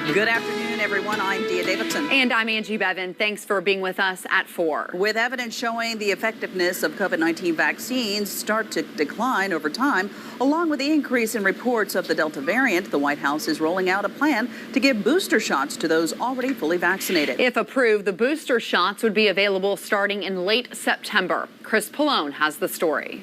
Good afternoon, everyone. I'm Dia Davidson. And I'm Angie Bevan. Thanks for being with us at 4. With evidence showing the effectiveness of COVID-19 vaccines start to decline over time, along with the increase in reports of the Delta variant, the White House is rolling out a plan to give booster shots to those already fully vaccinated. If approved, the booster shots would be available starting in late September. Chris Pallone has the story.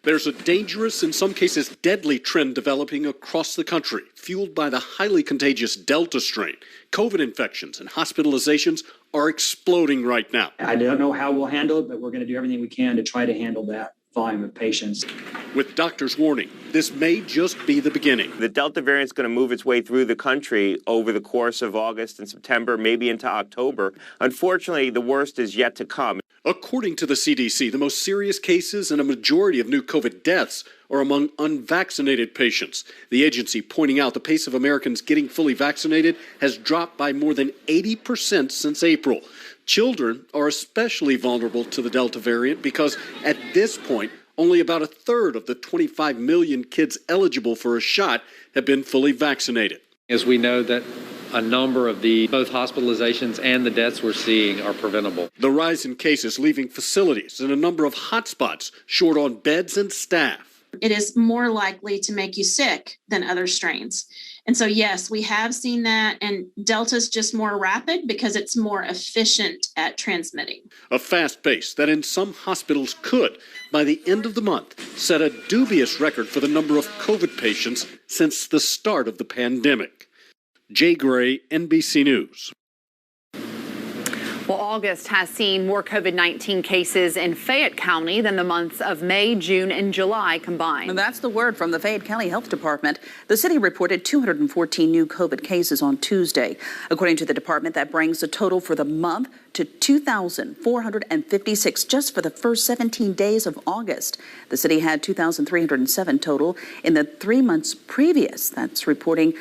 There's a dangerous, in some cases deadly, trend developing across the country, fueled by the highly contagious Delta strain. COVID infections and hospitalizations are exploding right now. I don't know how we'll handle it, but we're going to do everything we can to try to handle that volume of patients. With doctors warning, this may just be the beginning. The Delta variant is going to move its way through the country over the course of August and September, maybe into October. Unfortunately, the worst is yet to come. According to the CDC, the most serious cases and a majority of new COVID deaths are among unvaccinated patients. The agency pointing out the pace of Americans getting fully vaccinated has dropped by more than 80% since April. Children are especially vulnerable to the Delta variant because at this point, only about a third of the 25 million kids eligible for a shot have been fully vaccinated. As we know that a number of both hospitalizations and the deaths we're seeing are preventable. The rise in cases leaving facilities and a number of hotspots short on beds and staff. It is more likely to make you sick than other strains. And so, yes, we have seen that, and Delta's just more rapid because it's more efficient at transmitting. A fast pace that in some hospitals could, by the end of the month, set a dubious record for the number of COVID patients since the start of the pandemic. Jay Gray, NBC News. Well, August has seen more COVID-19 cases in Fayette County than the months of May, June, and July combined. And that's the word from the Fayette County Health Department. The city reported 214 new COVID cases on Tuesday. According to the department, that brings the total for the month to 2,456 just for the first 17 days of August. The city had 2,307 total in the 3 months previous. That's reporting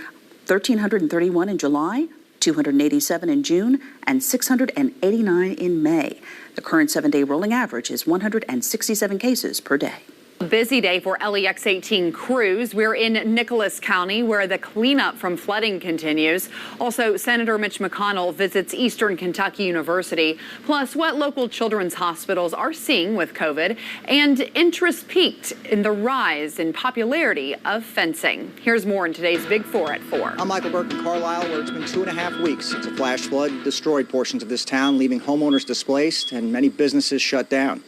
1,331 in July, 287 in June, and 689 in May. The current 7-day rolling average is 167 cases per day. A busy day for LEX 18 crews. We're in Nicholas County where the cleanup from flooding continues. Also, Senator Mitch McConnell visits Eastern Kentucky University, plus what local children's hospitals are seeing with COVID, and interest peaked in the rise in popularity of fencing. Here's more in today's Big 4 at 4. I'm Michael Burke in Carlisle, where it's been 2.5 weeks since a flash flood destroyed portions of this town, leaving homeowners displaced and many businesses shut down.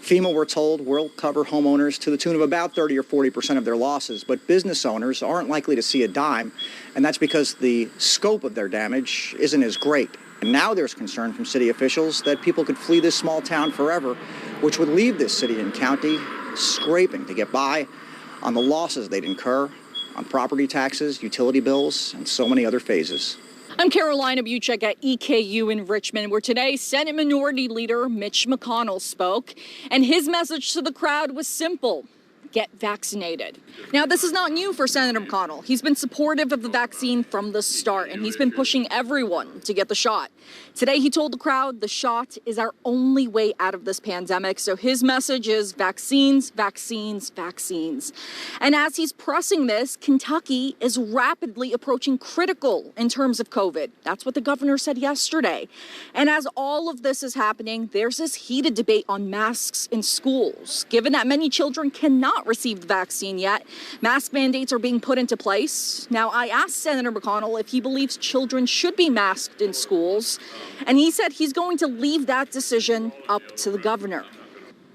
FEMA, we're told, will cover homeowners to the tune of about 30 or 40% of their losses, but business owners aren't likely to see a dime, and that's because the scope of their damage isn't as great. And now there's concern from city officials that people could flee this small town forever, which would leave this city and county scraping to get by on the losses they'd incur on property taxes, utility bills, and so many other phases. I'm Carolina Buchek at EKU in Richmond, where today Senate Minority Leader Mitch McConnell spoke, and his message to the crowd was simple: get vaccinated. Now, this is not new for Senator McConnell. He's been supportive of the vaccine from the start, and he's been pushing everyone to get the shot. Today, he told the crowd the shot is our only way out of this pandemic. So his message is vaccines, vaccines, vaccines. And as he's pressing this, Kentucky is rapidly approaching critical in terms of COVID. That's what the governor said yesterday. And as all of this is happening, there's this heated debate on masks in schools. Given that many children cannot receive the vaccine yet, mask mandates are being put into place. Now, I asked Senator McConnell if he believes children should be masked in schools, and he said he's going to leave that decision up to the governor.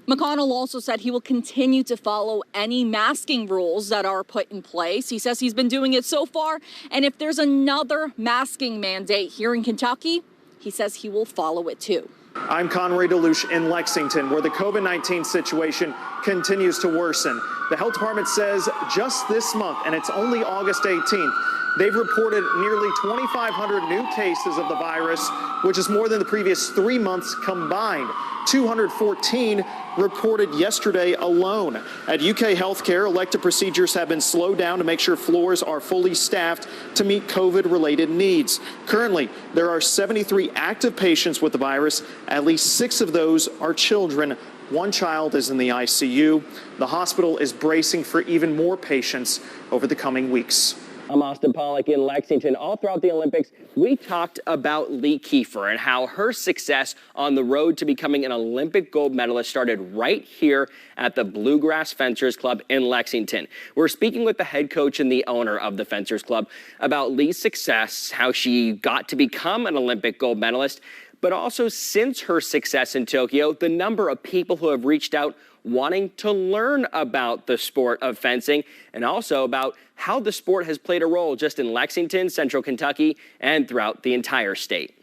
McConnell also said he will continue to follow any masking rules that are put in place. He says he's been doing it so far, and if there's another masking mandate here in Kentucky, he says he will follow it too. I'm Conroy DeLuche in Lexington, where the COVID-19 situation continues to worsen. The health department says just this month, and it's only August 18th, they've reported nearly 2,500 new cases of the virus, which is more than the previous 3 months combined. 214 reported yesterday alone. At UK Healthcare, elective procedures have been slowed down to make sure floors are fully staffed to meet COVID-related needs. Currently, there are 73 active patients with the virus. At least 6 of those are children. 1 child is in the ICU. The hospital is bracing for even more patients over the coming weeks. I'm Austin Pollock in Lexington. All throughout the Olympics, we talked about Lee Kiefer and how her success on the road to becoming an Olympic gold medalist started right here at the Bluegrass Fencers Club in Lexington. We're speaking with the head coach and the owner of the Fencers Club about Lee's success, how she got to become an Olympic gold medalist, but also since her success in Tokyo, the number of people who have reached out wanting to learn about the sport of fencing and also about how the sport has played a role just in Lexington, Central Kentucky, and throughout the entire state.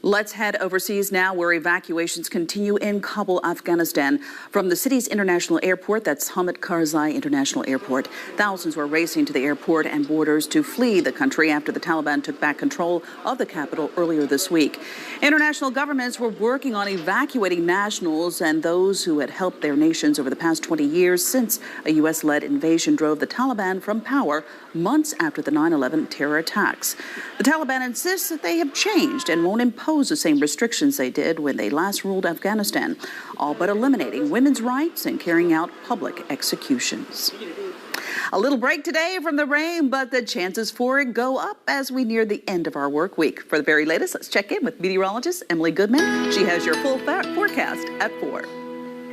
Let's head overseas now, where evacuations continue in Kabul, Afghanistan. From the city's international airport, that's Hamid Karzai International Airport, thousands were racing to the airport and borders to flee the country after the Taliban took back control of the capital earlier this week. International governments were working on evacuating nationals and those who had helped their nations over the past 20 years since a U.S.-led invasion drove the Taliban from power months after the 9/11 terror attacks. The Taliban insists that they have changed and won't impose the same restrictions they did when they last ruled Afghanistan, all but eliminating women's rights and carrying out public executions. A little break today from the rain, but the chances for it go up as we near the end of our work week. For the very latest, let's check in with meteorologist Emily Goodman. She has your full forecast at 4.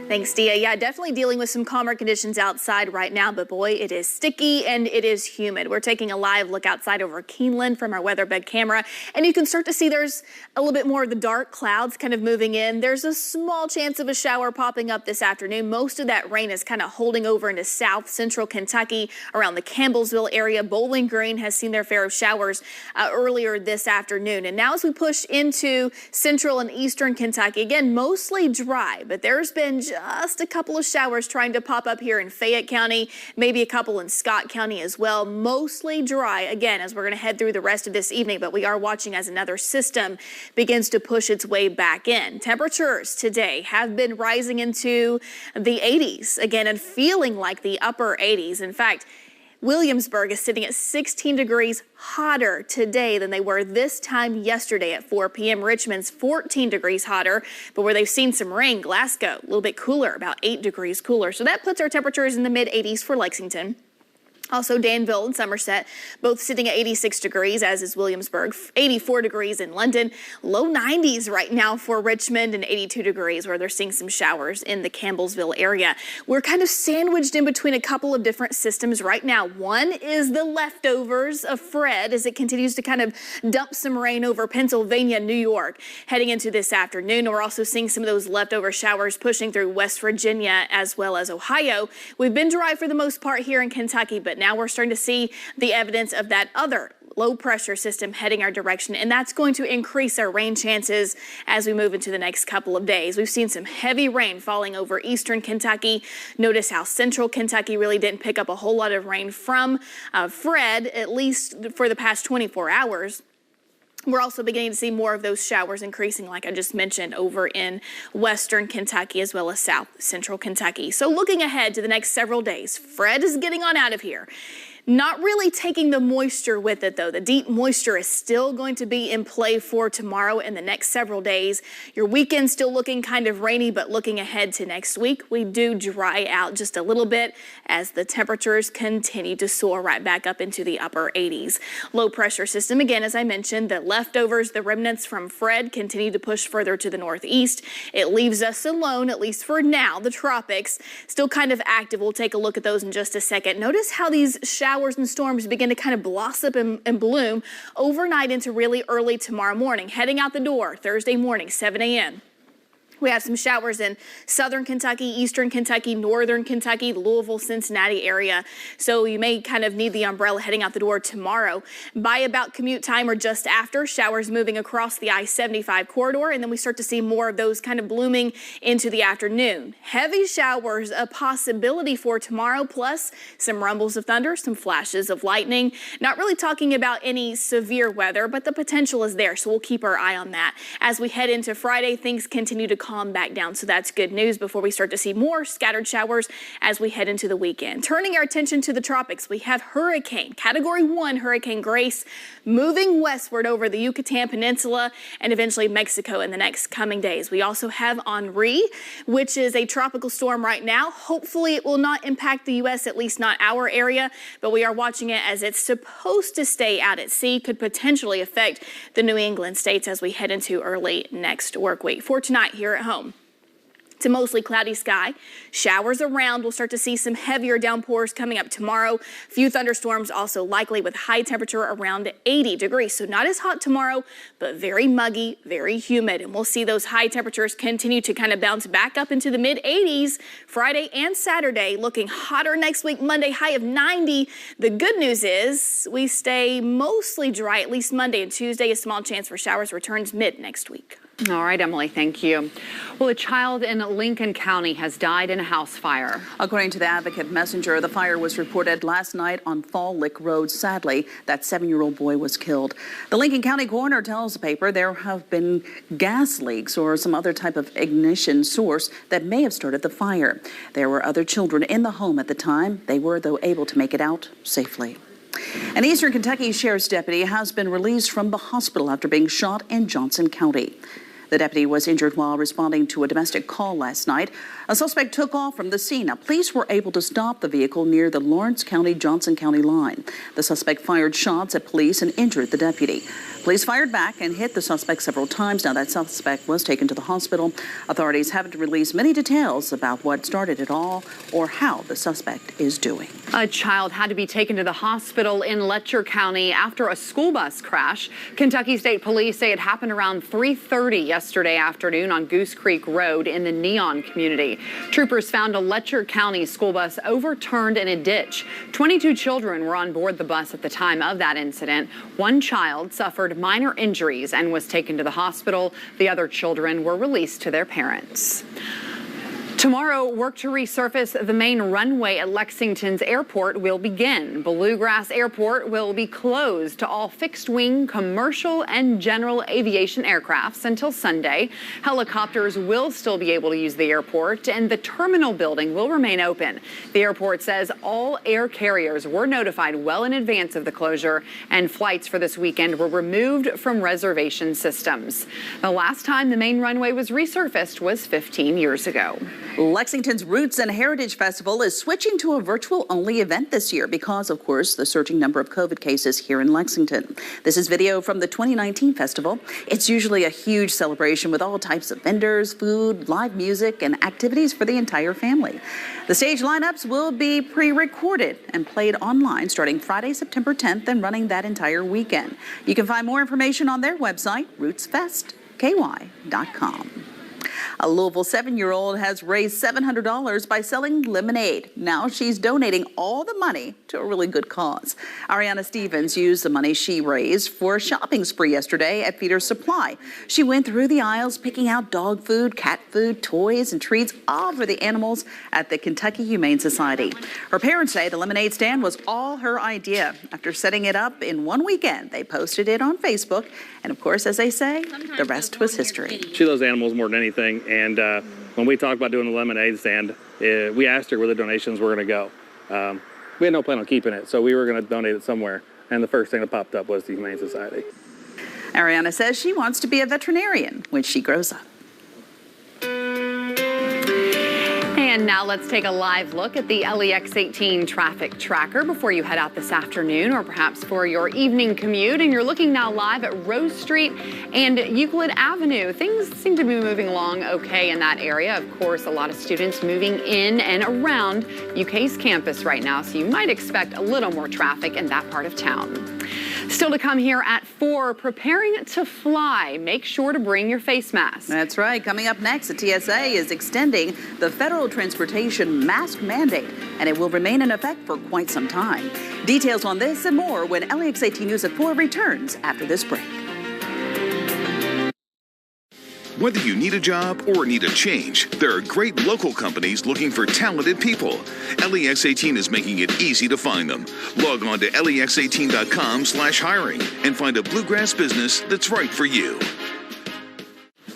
Thanks, Dia. Yeah, definitely dealing with some calmer conditions outside right now, but boy, it is sticky and it is humid. We're taking a live look outside over Keeneland from our weatherbed camera, and you can start to see there's a little bit more of the dark clouds kind of moving in. There's a small chance of a shower popping up this afternoon. Most of that rain is kind of holding over into south central Kentucky around the Campbellsville area. Bowling Green has seen their fair of showers earlier this afternoon. And now as we push into central and eastern Kentucky, again, mostly dry, but there's been just a couple of showers trying to pop up here in Fayette County, maybe a couple in Scott County as well. Mostly dry, again, as we're going to head through the rest of this evening, but we are watching as another system begins to push its way back in. Temperatures today have been rising into the 80s again and feeling like the upper 80s. In fact, Williamsburg is sitting at 16 degrees hotter today than they were this time yesterday at 4 p.m. Richmond's 14 degrees hotter, but where they've seen some rain, Glasgow, a little bit cooler, about 8 degrees cooler. So that puts our temperatures in the mid-80s for Lexington. Also, Danville and Somerset, both sitting at 86 degrees, as is Williamsburg, 84 degrees in London, low 90s right now for Richmond, and 82 degrees where they're seeing some showers in the Campbellsville area. We're kind of sandwiched in between a couple of different systems right now. One is the leftovers of Fred as it continues to kind of dump some rain over Pennsylvania, New York, heading into this afternoon. We're also seeing some of those leftover showers pushing through West Virginia as well as Ohio. We've been dry for the most part here in Kentucky, but now we're starting to see the evidence of that other low pressure system heading our direction, and that's going to increase our rain chances as we move into the next couple of days. We've seen some heavy rain falling over eastern Kentucky. Notice how central Kentucky really didn't pick up a whole lot of rain from Fred, at least for the past 24 hours. We're also beginning to see more of those showers increasing, like I just mentioned, over in western Kentucky as well as south central Kentucky. So looking ahead to the next several days, Fred is getting on out of here. Not really taking the moisture with it, though. The deep moisture is still going to be in play for tomorrow and the next several days. Your weekend still looking kind of rainy, but looking ahead to next week, we do dry out just a little bit as the temperatures continue to soar right back up into the upper 80s. Low pressure system, again, as I mentioned, the leftovers, the remnants from Fred continue to push further to the northeast. It leaves us alone, at least for now. The tropics still kind of active. We'll take a look at those in just a second. Notice how these showers and storms begin to kind of blossom and bloom overnight into really early tomorrow morning. Heading out the door Thursday morning, 7 a.m. We have some showers in southern Kentucky, eastern Kentucky, northern Kentucky, Louisville, Cincinnati area. So you may kind of need the umbrella heading out the door tomorrow. By about commute time or just after, showers moving across the I-75 corridor, and then we start to see more of those kind of blooming into the afternoon. Heavy showers, a possibility for tomorrow, plus some rumbles of thunder, some flashes of lightning. Not really talking about any severe weather, but the potential is there, so we'll keep our eye on that. As we head into Friday, things continue to calm back down. So that's good news before we start to see more scattered showers as we head into the weekend. Turning our attention to the tropics, we have Category 1 Hurricane Grace moving westward over the Yucatan Peninsula and eventually Mexico in the next coming days. We also have Henri, which is a tropical storm right now. Hopefully it will not impact the U.S., at least not our area, but we are watching it as it's supposed to stay out at sea, could potentially affect the New England states as we head into early next work week. For tonight here at home, it's a mostly cloudy sky. Showers around. We'll start to see some heavier downpours coming up tomorrow. A few thunderstorms also likely with high temperature around 80 degrees. So not as hot tomorrow, but very muggy, very humid. And we'll see those high temperatures continue to kind of bounce back up into the mid 80s Friday and Saturday. Looking hotter next week, Monday, high of 90. The good news is we stay mostly dry, at least Monday and Tuesday. A small chance for showers returns mid next week. All right, Emily, thank you. Well, a child in Lincoln County has died in a house fire. According to the Advocate Messenger, the fire was reported last night on Fall Lick Road. Sadly, that 7-year-old boy was killed. The Lincoln County coroner tells the paper there have been gas leaks or some other type of ignition source that may have started the fire. There were other children in the home at the time. They were, though, able to make it out safely. An Eastern Kentucky sheriff's deputy has been released from the hospital after being shot in Johnson County. The deputy was injured while responding to a domestic call last night. A suspect took off from the scene. Now, police were able to stop the vehicle near the Lawrence County-Johnson County line. The suspect fired shots at police and injured the deputy. Police fired back and hit the suspect several times. Now, that suspect was taken to the hospital. Authorities haven't released many details about what started it all or how the suspect is doing. A child had to be taken to the hospital in Letcher County after a school bus crash. Kentucky State Police say it happened around 3:30 yesterday afternoon on Goose Creek Road in the Neon community. Troopers found a Letcher County school bus overturned in a ditch. 22 children were on board the bus at the time of that incident. One child suffered minor injuries and was taken to the hospital. The other children were released to their parents. Tomorrow, work to resurface the main runway at Lexington's airport will begin. Bluegrass Airport will be closed to all fixed-wing commercial and general aviation aircrafts until Sunday. Helicopters will still be able to use the airport, and the terminal building will remain open. The airport says all air carriers were notified well in advance of the closure, and flights for this weekend were removed from reservation systems. The last time the main runway was resurfaced was 15 years ago. Lexington's Roots and Heritage Festival is switching to a virtual-only event this year because, of course, the surging number of COVID cases here in Lexington. This is video from the 2019 festival. It's usually a huge celebration with all types of vendors, food, live music, and activities for the entire family. The stage lineups will be pre-recorded and played online starting Friday, September 10th and running that entire weekend. You can find more information on their website, rootsfestky.com. A Louisville 7-year-old has raised $700 by selling lemonade. Now she's donating all the money to a really good cause. Ariana Stevens used the money she raised for a shopping spree yesterday at Feeder Supply. She went through the aisles picking out dog food, cat food, toys, and treats, all for the animals at the Kentucky Humane Society. Her parents say the lemonade stand was all her idea. After setting it up in one weekend, they posted it on Facebook. And of course, as they say, the rest was history. She loves animals more than anything. And when we talked about doing the lemonade stand, we asked her where the donations were going to go. We had no plan on keeping it, so we were going to donate it somewhere. And the first thing that popped up was the Humane Society. Ariana says she wants to be a veterinarian when she grows up. And now let's take a live look at the LEX 18 traffic tracker before you head out this afternoon or perhaps for your evening commute. And you're looking now live at Rose Street and Euclid Avenue. Things seem to be moving along okay in that area. Of course, a lot of students moving in and around UK's campus right now, so you might expect a little more traffic in that part of town. Still to come here at 4, preparing to fly. Make sure to bring your face mask. That's right. Coming up next, the TSA is extending the federal transportation mask mandate, and it will remain in effect for quite some time. Details on this and more when LEX 18 News at 4 returns after this break. Whether you need a job or need a change, there are great local companies looking for talented people. LEX 18 is making it easy to find them. Log on to lex18.com/hiring and find a bluegrass business that's right for you.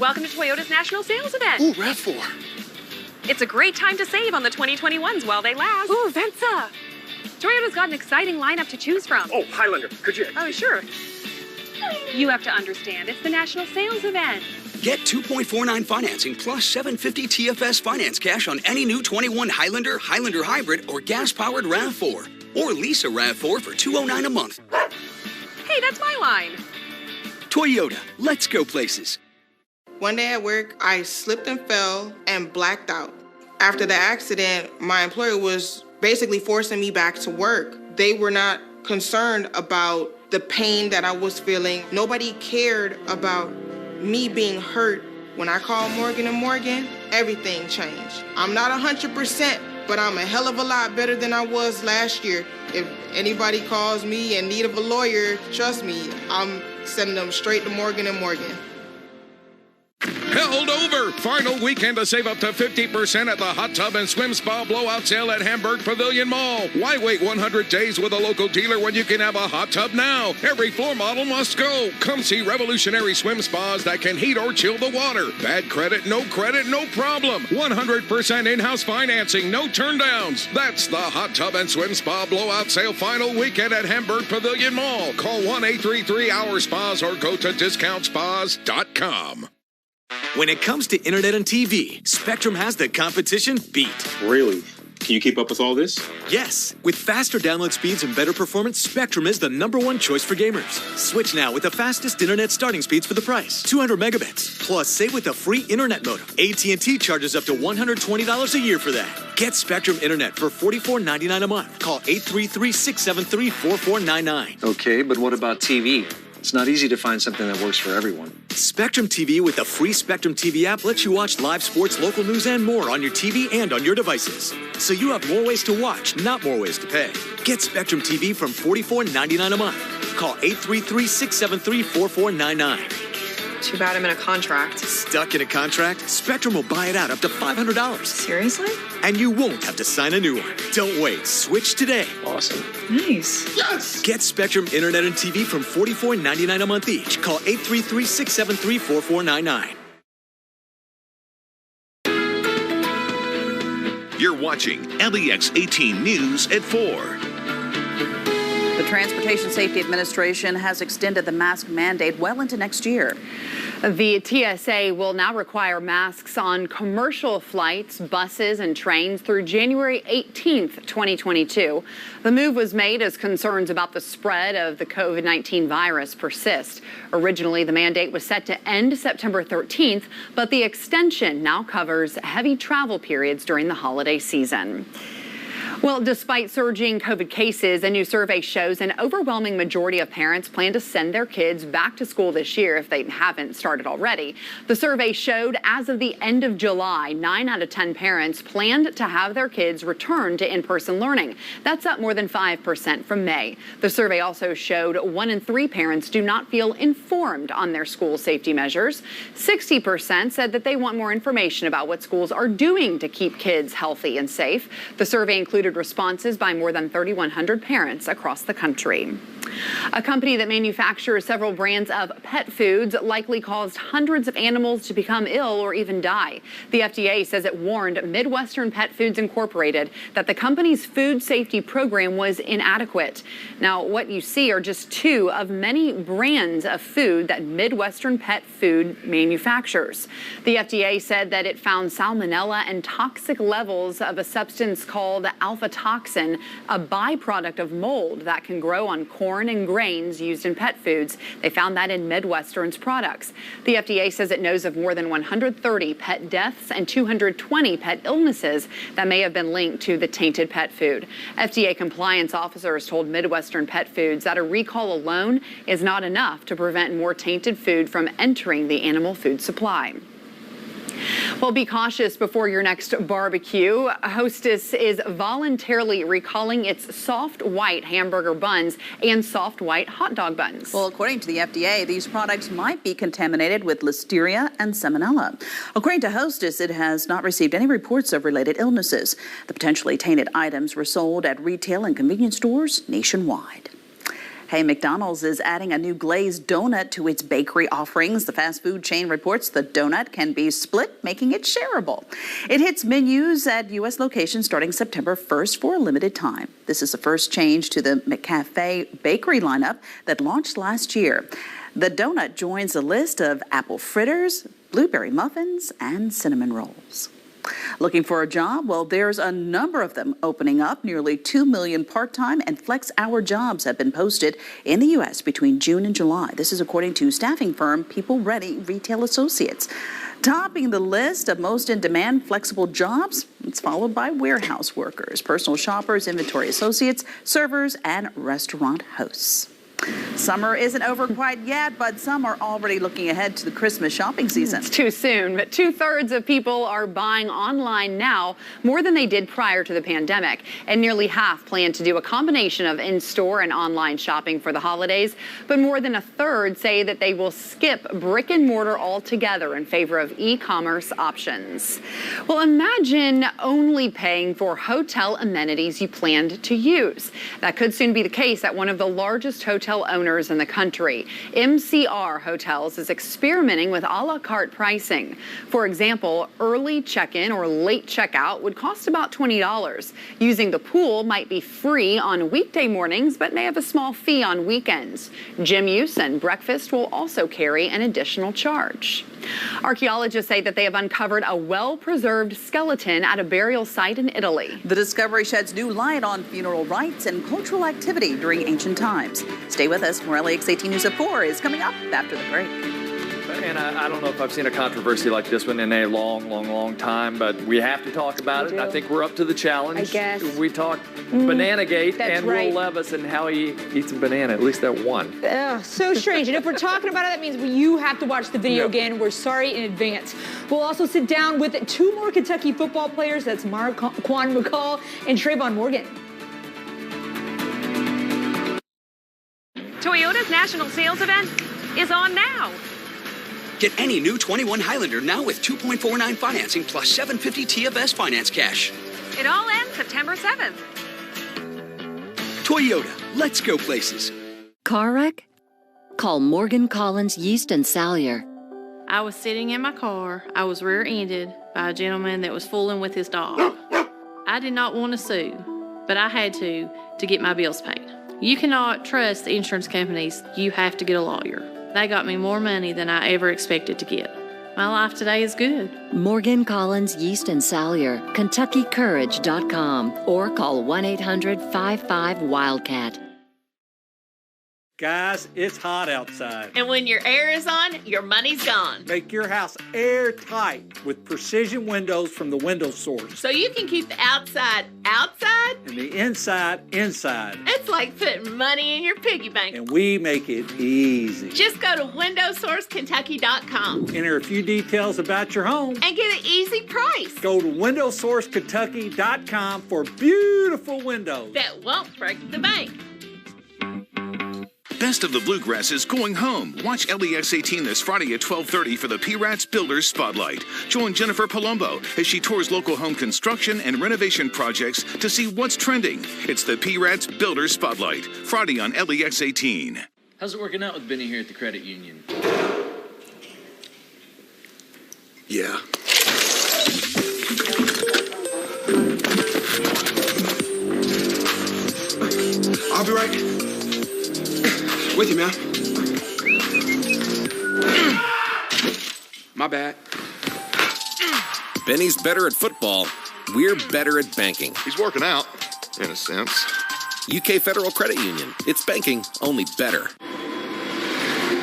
Welcome to Toyota's National Sales Event. Ooh, RAV4. It's a great time to save on the 2021s while they last. Ooh, Venza. Toyota's got an exciting lineup to choose from. Oh, Highlander, could you? Oh, sure. You have to understand, it's the National Sales Event. Get 2.49 financing plus $750 TFS finance cash on any new 21 Highlander, Highlander Hybrid, or gas-powered RAV4. Or lease a RAV4 for $209 a month. Hey, that's my line. Toyota, let's go places. One day at work, I slipped and fell and blacked out. After the accident, my employer was basically forcing me back to work. They were not concerned about the pain that I was feeling. Nobody cared about me being hurt. When I called Morgan & Morgan, everything changed. I'm not 100%, but I'm a hell of a lot better than I was last year. If anybody calls me in need of a lawyer, trust me, I'm sending them straight to Morgan & Morgan. Held over. Final weekend to save up to 50% at the Hot Tub and Swim Spa Blowout Sale at Hamburger Pavilion Mall. Why wait 100 days with a local dealer when you can have a hot tub now? Every floor model must go. Come see revolutionary swim spas that can heat or chill the water. Bad credit, no problem. 100% in-house financing, no turndowns. That's the Hot Tub and Swim Spa Blowout Sale final weekend at Hamburger Pavilion Mall. Call 1-833-HOUR-SPAS or go to discountspas.com. When it comes to internet and TV, Spectrum has the competition beat. Really? Can you keep up with all this? Yes. With faster download speeds and better performance, Spectrum is the #1 choice for gamers. Switch now with the fastest internet starting speeds for the price. 200 megabits. Plus, save with a free internet modem. AT&T charges up to $120 a year for that. Get Spectrum Internet for $44.99 a month. Call 833-673-4499. Okay, but what about TV? It's not easy to find something that works for everyone. Spectrum TV with the free Spectrum TV app lets you watch live sports, local news, and more on your TV and on your devices. So you have more ways to watch, not more ways to pay. Get Spectrum TV from $44.99 a month. Call 833-673-4499. Too bad I'm in a contract. Stuck in a contract? Spectrum will buy it out up to $500. Seriously? And you won't have to sign a new one. Don't wait. Switch today. Awesome. Nice. Yes! Get Spectrum Internet and TV from $44.99 a month each. Call 833-673-4499. You're watching LEX 18 News at 4. The Transportation Safety Administration has extended the mask mandate well into next year. The TSA will now require masks on commercial flights, buses, and trains through January 18th, 2022. The move was made as concerns about the spread of the COVID-19 virus persist. Originally, the mandate was set to end September 13th, but the extension now covers heavy travel periods during the holiday season. Well, despite surging COVID cases, a new survey shows an overwhelming majority of parents plan to send their kids back to school this year if they haven't started already. The survey showed as of the end of July, 9 out of 10 parents planned to have their kids return to in-person learning. That's up more than 5% from May. The survey also showed 1 in 3 parents do not feel informed on their school safety measures. 60% said that they want more information about what schools are doing to keep kids healthy and safe. The survey included responses by more than 3,100 parents across the country. A company that manufactures several brands of pet foods likely caused hundreds of animals to become ill or even die. The FDA says it warned Midwestern Pet Foods Incorporated that the company's food safety program was inadequate. Now, what you see are just 2 of many brands of food that Midwestern Pet Food manufactures. The FDA said that it found salmonella and toxic levels of a substance called alpha-toxin, a byproduct of mold that can grow on corn and grains used in pet foods. They found that in Midwestern's products. The FDA says it knows of more than 130 pet deaths and 220 pet illnesses that may have been linked to the tainted pet food. FDA compliance officers told Midwestern Pet Foods that a recall alone is not enough to prevent more tainted food from entering the animal food supply. Well, be cautious before your next barbecue. Hostess is voluntarily recalling its soft white hamburger buns and soft white hot dog buns. Well, according to the FDA, these products might be contaminated with listeria and salmonella. According to Hostess, it has not received any reports of related illnesses. The potentially tainted items were sold at retail and convenience stores nationwide. Hey, McDonald's is adding a new glazed donut to its bakery offerings. The fast food chain reports the donut can be split, making it shareable. It hits menus at U.S. locations starting September 1st for a limited time. This is the first change to the McCafe bakery lineup that launched last year. The donut joins a list of apple fritters, blueberry muffins, and cinnamon rolls. Looking for a job? Well, there's a number of them opening up. Nearly 2 million part-time and flex-hour jobs have been posted in the U.S. between June and July. This is according to staffing firm People Ready Retail Associates. Topping the list of most in-demand flexible jobs, it's followed by warehouse workers, personal shoppers, inventory associates, servers, and restaurant hosts. Summer isn't over quite yet, but some are already looking ahead to the Christmas shopping season. It's too soon, but 2/3 of people are buying online now, more than they did prior to the pandemic. And nearly half plan to do a combination of in-store and online shopping for the holidays. But more than 1/3 say that they will skip brick and mortar altogether in favor of e-commerce options. Well, imagine only paying for hotel amenities you planned to use. That could soon be the case at one of the largest hotel owners in the country. MCR Hotels is experimenting with a la carte pricing. For example, early check-in or late checkout would cost about $20. Using the pool might be free on weekday mornings, but may have a small fee on weekends. Gym use and breakfast will also carry an additional charge. Archaeologists say that they have uncovered a well-preserved skeleton at a burial site in Italy. The discovery sheds new light on funeral rites and cultural activity during ancient times. Stay with us. More LEX 18 News at 4 is coming up after the break. And I don't know if I've seen a controversy like this one in a long time, but we have to talk about it. I think we're up to the challenge. I guess. We talked Bananagate and right. Will Levis and how he eats a banana, at least that one. So strange. And if we're talking about it, that means you have to watch the video again. We're sorry in advance. We'll also sit down with 2 more Kentucky football players. That's Marquan McCall and Trayvon Morgan. Toyota's national sales event is on now. Get any new 21 Highlander now with 2.49 financing plus $750 TFS finance cash. It all ends September 7th. Toyota, let's go places. Car wreck? Call Morgan Collins Yeast and Salyer. I was sitting in my car. I was rear-ended by a gentleman that was fooling with his dog. I did not want to sue, but I had to get my bills paid. You cannot trust the insurance companies. You have to get a lawyer. They got me more money than I ever expected to get. My life today is good. Morgan Collins Yeast and Salyer, KentuckyCourage.com, or call 1-800-55-WILDCAT. Guys, it's hot outside. And when your air is on, your money's gone. Make your house airtight with precision windows from the Window Source. So you can keep the outside outside and the inside inside. It's like putting money in your piggy bank. And we make it easy. Just go to windowsourcekentucky.com. Enter a few details about your home. And get an easy price. Go to windowsourcekentucky.com for beautiful windows that won't break the bank. Best of the Bluegrass is going home. Watch LEX 18 this Friday at 12:30 for the P-Rats Builders Spotlight. Join Jennifer Palumbo as she tours local home construction and renovation projects to see what's trending. It's the P-Rats Builders Spotlight, Friday on LEX 18. How's it working out with Benny here at the credit union? Yeah. I'll be right with you, man. My bad. Benny's better at football. We're better at banking. He's working out, in a sense. UK Federal Credit Union. It's banking, only better.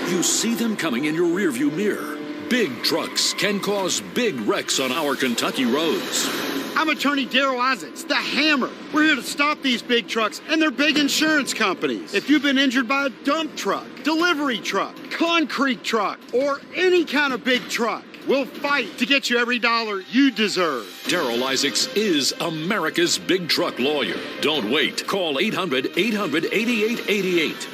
You see them coming in your rearview mirror. Big trucks can cause big wrecks on our Kentucky roads. I'm attorney Daryl Isaacs, the Hammer. We're here to stop these big trucks and their big insurance companies. If you've been injured by a dump truck, delivery truck, concrete truck, or any kind of big truck, we'll fight to get you every dollar you deserve. Daryl Isaacs is America's big truck lawyer. Don't wait. Call 800-800-8888.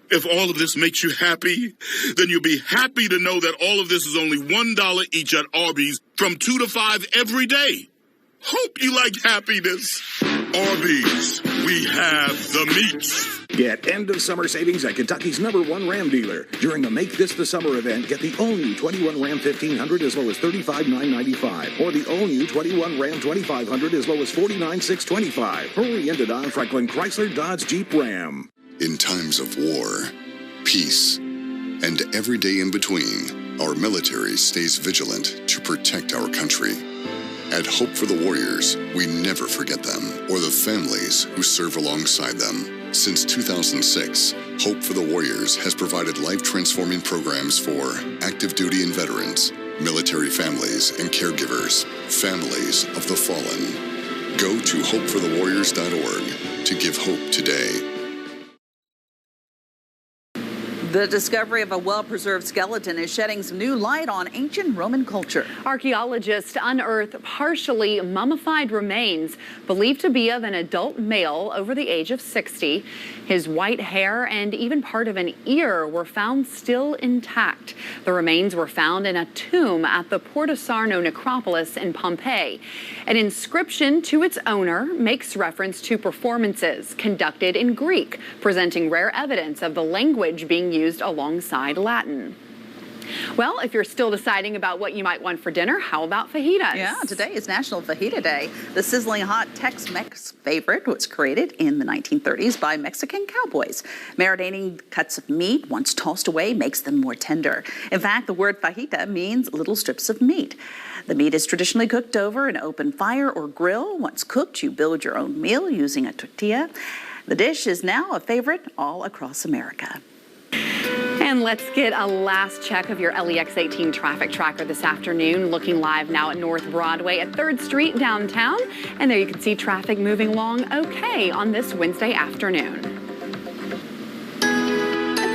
If all of this makes you happy, then you'll be happy to know that all of this is only $1 each at Arby's from 2 to 5 every day. Hope you like happiness. Arby's, we have the meats. Get end of summer savings at Kentucky's #1 Ram dealer. During the Make This the Summer event, get the all-new 21 Ram 1500 as low as $35,995, or the all-new 21 Ram 2500 as low as $49,625. Hurry into Don Franklin Chrysler Dodge Jeep Ram. In times of war, peace, and every day in between, our military stays vigilant to protect our country. At Hope for the Warriors, we never forget them or the families who serve alongside them. Since 2006, Hope for the Warriors has provided life-transforming programs for active duty and veterans, military families and caregivers, families of the fallen. Go to hopeforthewarriors.org to give hope today. The discovery of a well-preserved skeleton is shedding some new light on ancient Roman culture. Archaeologists unearthed partially mummified remains believed to be of an adult male over the age of 60. His white hair and even part of an ear were found still intact. The remains were found in a tomb at the Porta Sarno necropolis in Pompeii. An inscription to its owner makes reference to performances conducted in Greek, presenting rare evidence of the language being used alongside Latin. Well, if you're still deciding about what you might want for dinner, how about fajitas? Yeah, today is National Fajita Day. The sizzling hot Tex-Mex favorite was created in the 1930s by Mexican cowboys. Marinating cuts of meat, once tossed away, makes them more tender. In fact, the word fajita means little strips of meat. The meat is traditionally cooked over an open fire or grill. Once cooked, you build your own meal using a tortilla. The dish is now a favorite all across America. And let's get a last check of your LEX 18 traffic tracker this afternoon. Looking live now at North Broadway at 3rd Street downtown. And there you can see traffic moving along okay on this Wednesday afternoon.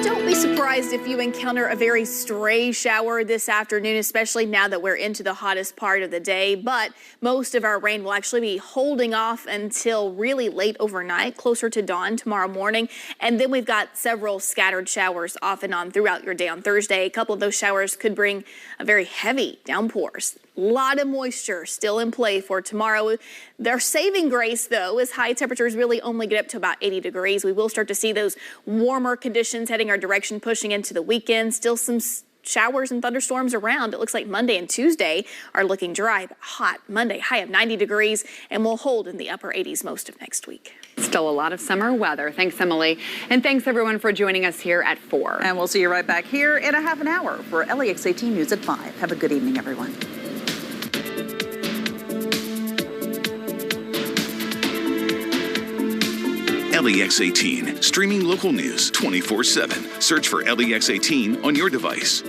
Don't be surprised if you encounter a very stray shower this afternoon, especially now that we're into the hottest part of the day. But most of our rain will actually be holding off until really late overnight, closer to dawn tomorrow morning. And then we've got several scattered showers off and on throughout your day on Thursday. A couple of those showers could bring a very heavy downpours. A lot of moisture still in play for tomorrow. Their saving grace, though, is high temperatures really only get up to about 80 degrees. We will start to see those warmer conditions heading our direction, pushing into the weekend. Still some showers and thunderstorms around. It looks like Monday and Tuesday are looking dry but hot. Monday, high of 90 degrees, and we'll hold in the upper 80s most of next week. Still a lot of summer weather. Thanks, Emily. And thanks, everyone, for joining us here at 4. And we'll see you right back here in a half an hour for LEX 18 News at 5. Have a good evening, everyone. LEX 18, streaming local news 24/7. Search for LEX 18 on your device.